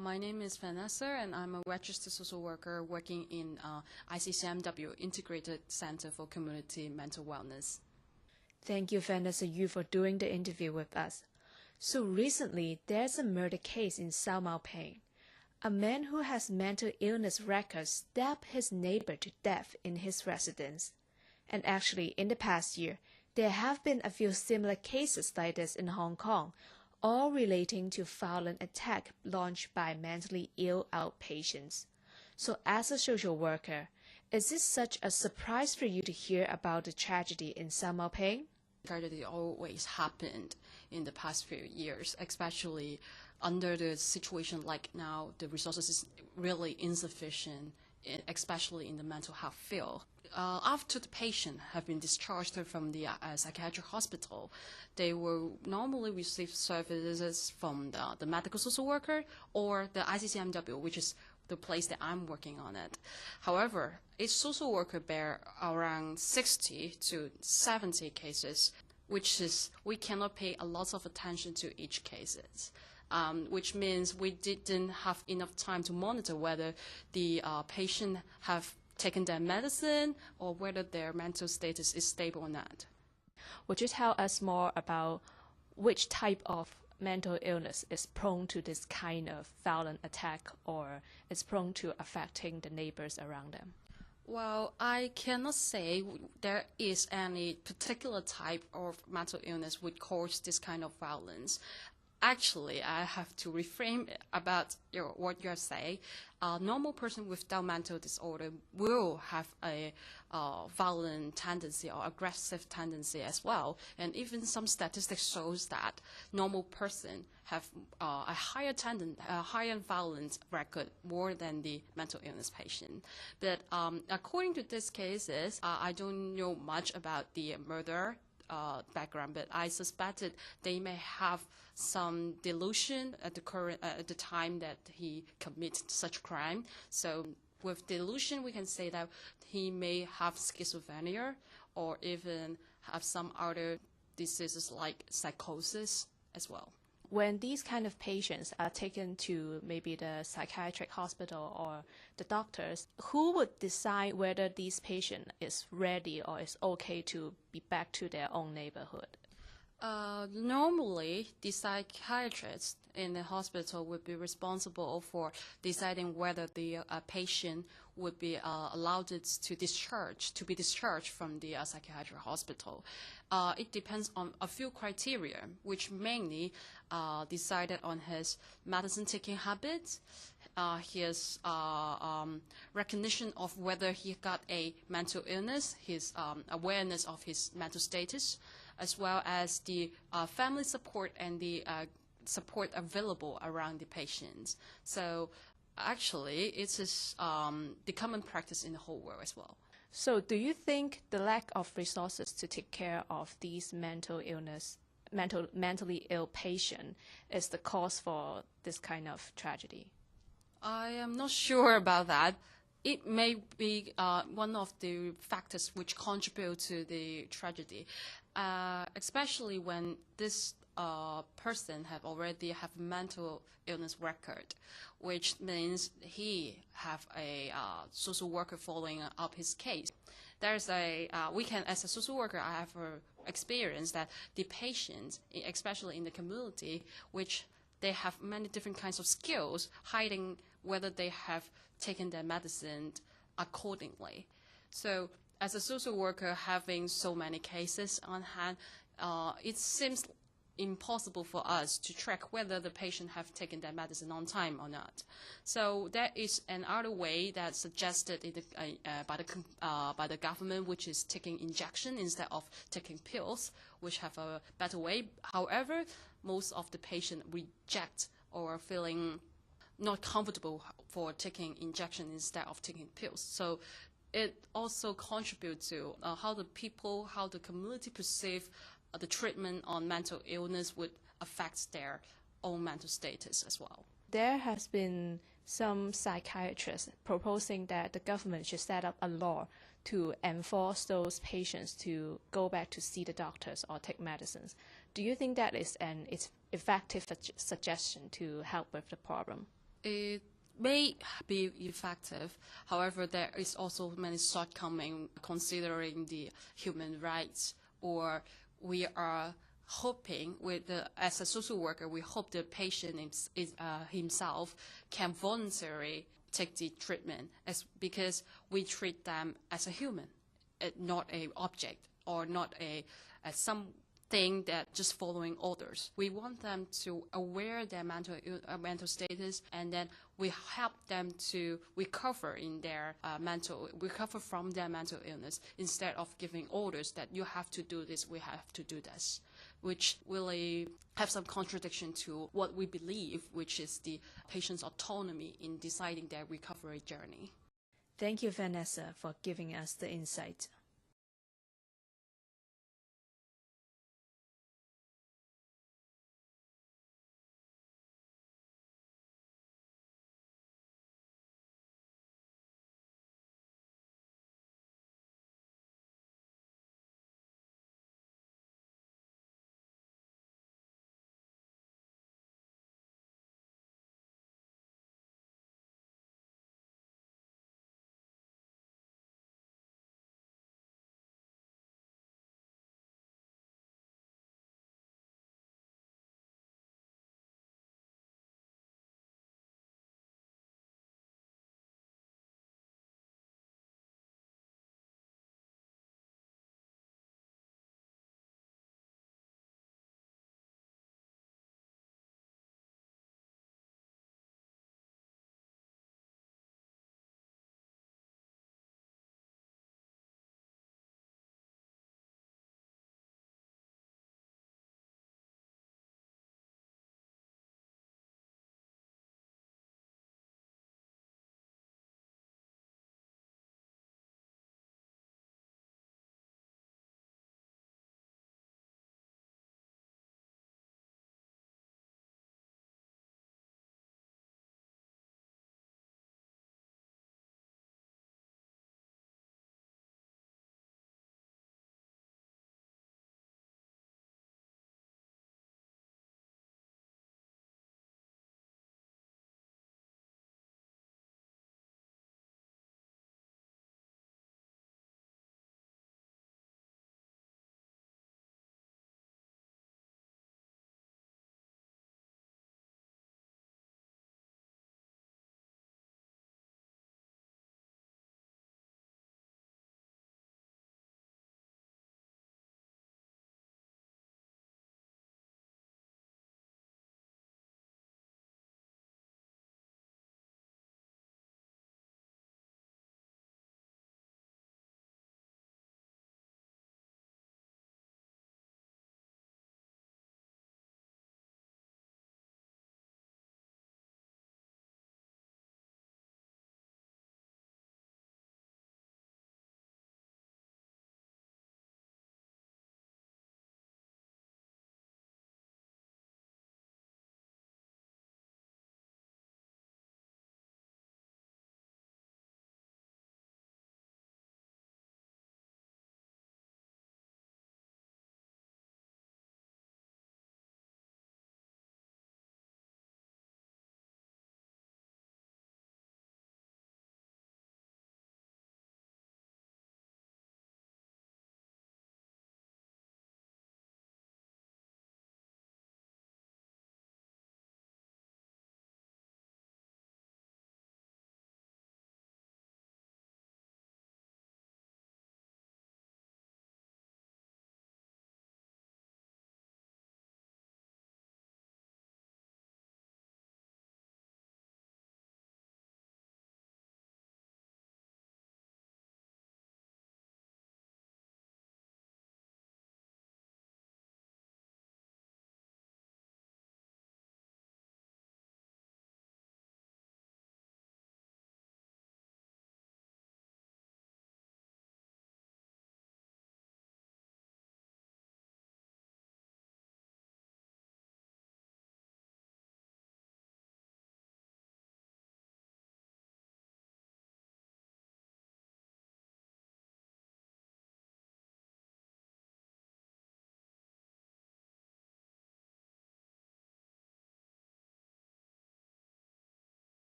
My name is Vanessa, and I'm a registered social worker working in ICCMW, Integrated Center for Community Mental Wellness. Thank you, Vanessa Yu, for doing the interview with us. So recently, there's a murder case in Sao Mau Ping. A man who has mental illness records stabbed his neighbor to death in his residence. And actually, in the past year, there have been a few similar cases like this in Hong Kong, all relating to violent attack launched by mentally ill outpatients. So as a social worker, is this such a surprise for you to hear about the tragedy in Sao Mau Ping? Tragedy always happened in the past few years, especially under the situation like now, the resources is really insufficient, especially in the mental health field. After the patient have been discharged from the psychiatric hospital, they will normally receive services from the medical social worker or the ICCMW, which is the place that I'm working on it. However, each social worker bear around 60 to 70 cases, which is we cannot pay a lot of attention to each cases. Which means we didn't have enough time to monitor whether the patient have taken their medicine or whether their mental status is stable or not. Would you tell us more about which type of mental illness is prone to this kind of violent attack or is prone to affecting the neighbors around them? Well, I cannot say there is any particular type of mental illness which cause this kind of violence. Actually, I have to reframe about what you're saying. A normal person without mental disorder will have a violent tendency or aggressive tendency as well. And even some statistics shows that normal person have a higher violence record more than the mental illness patient. But according to these cases, I don't know much about the murder background, but I suspected they may have some delusion at the time that he commits such crime. So with delusion, we can say that he may have schizophrenia or even have some other diseases like psychosis as well. When these kind of patients are taken to maybe the psychiatric hospital or the doctors, who would decide whether this patient is ready or is okay to be back to their own neighborhood? Normally, the psychiatrist in the hospital would be responsible for deciding whether the patient would be allowed to be discharged from the psychiatric hospital. It depends on a few criteria, which mainly decided on his medicine taking habits, his recognition of whether he got a mental illness, his awareness of his mental status, as well as the family support and the support available around the patients. So actually, it is the common practice in the whole world as well. So do you think the lack of resources to take care of these mentally ill patients is the cause for this kind of tragedy? I am not sure about that. It may be one of the factors which contribute to the tragedy, especially when this person already have mental illness record, which means he have a social worker following up his case. There's as a social worker, I have experienced that the patients, especially in the community, which they have many different kinds of skills, hiding whether they have taken their medicine accordingly. So as a social worker having so many cases on hand, it seems impossible for us to track whether the patient have taken their medicine on time or not. So there is another way that's suggested by the government, which is taking injection instead of taking pills, which have a better way. However, most of the patient reject or feeling not comfortable for taking injection instead of taking pills. So it also contributes to how the community perceive the treatment on mental illness would affect their own mental status as well. There has been some psychiatrists proposing that the government should set up a law to enforce those patients to go back to see the doctors or take medicines. Do you think that is an effective suggestion to help with the problem? It may be effective. However, there is also many shortcomings considering the human rights, or we are hoping as a social worker, we hope the patient himself can voluntarily take the treatment because we treat them as a human, not a object or not as something that just following orders. We want them to aware their mental status, and then we help them to recover from their mental illness instead of giving orders that you have to do this, we have to do this, which really have some contradiction to what we believe, which is the patient's autonomy in deciding their recovery journey. Thank you, Vanessa, for giving us the insight.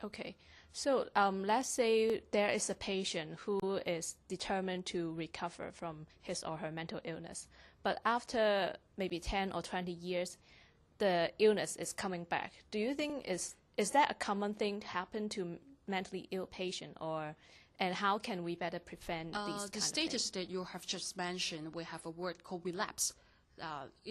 Okay, so let's say there is a patient who is determined to recover from his or her mental illness, but after maybe 10 or 20 years, the illness is coming back. Do you think is that a common thing to happen to mentally ill patient, and how can we better prevent these kind of The things? status that you have just mentioned, we have a word called relapse,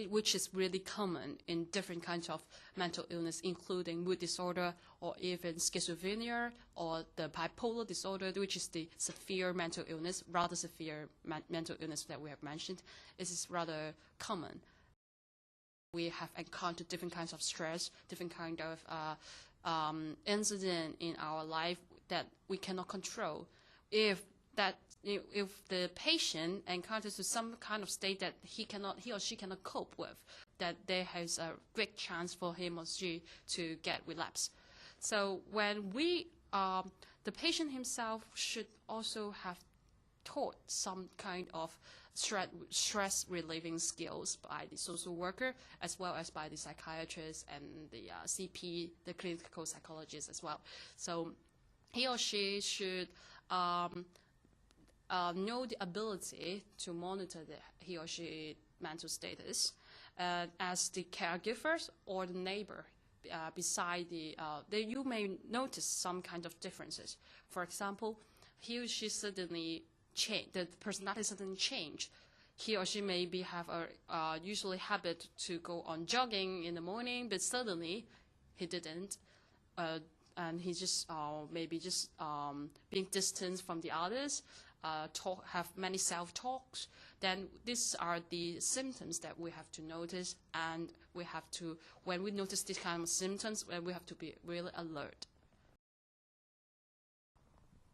which is really common in different kinds of mental illness, including mood disorder or even schizophrenia or the bipolar disorder, which is the severe mental illness, rather severe mental illness that we have mentioned. This is rather common. We have encountered different kinds of stress, different kind of incident in our life that we cannot control. If the patient encounters some kind of state that he or she cannot cope with, that there has a great chance for him or she to get relapse. So when the patient himself should also have taught some kind of stress relieving skills by the social worker as well as by the psychiatrist and the CP, the clinical psychologist as well. So he or she should know the ability to monitor he or she mental status as the caregivers or the neighbor beside you may notice some kind of differences. For example, he or she suddenly the personality suddenly changed. He or she maybe have a usually habit to go on jogging in the morning, but suddenly he didn't. And he just maybe just being distant from the others, have many self-talks. Then these are the symptoms that we have to notice, and we have to, when we notice these kind of symptoms, we have to be really alert.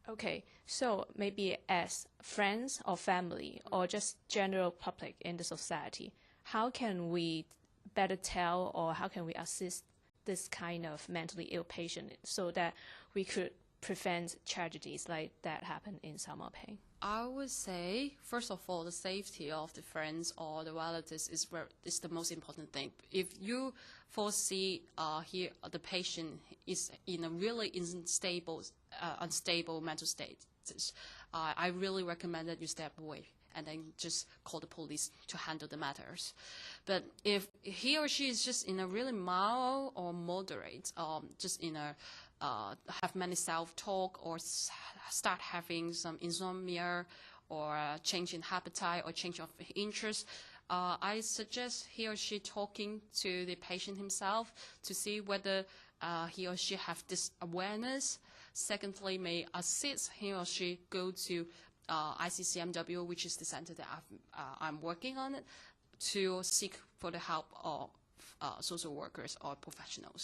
Okay, so maybe as friends or family or just general public in the society, how can we better tell or how can we assist this kind of mentally ill patient so that we could prevent tragedies like that happen in Sao Mau Ping? I would say, first of all, the safety of the friends or the relatives is the most important thing. If you foresee the patient is in a really unstable mental state, I really recommend that you step away and then just call the police to handle the matters. But if he or she is just in a really mild or moderate, just in a have many self-talk or start having some insomnia or change in appetite or change of interest, I suggest he or she talking to the patient himself to see whether he or she have this awareness. Secondly, may assist he or she go to ICCMW, which is the center that I'm working on it, to seek for the help of social workers or professionals.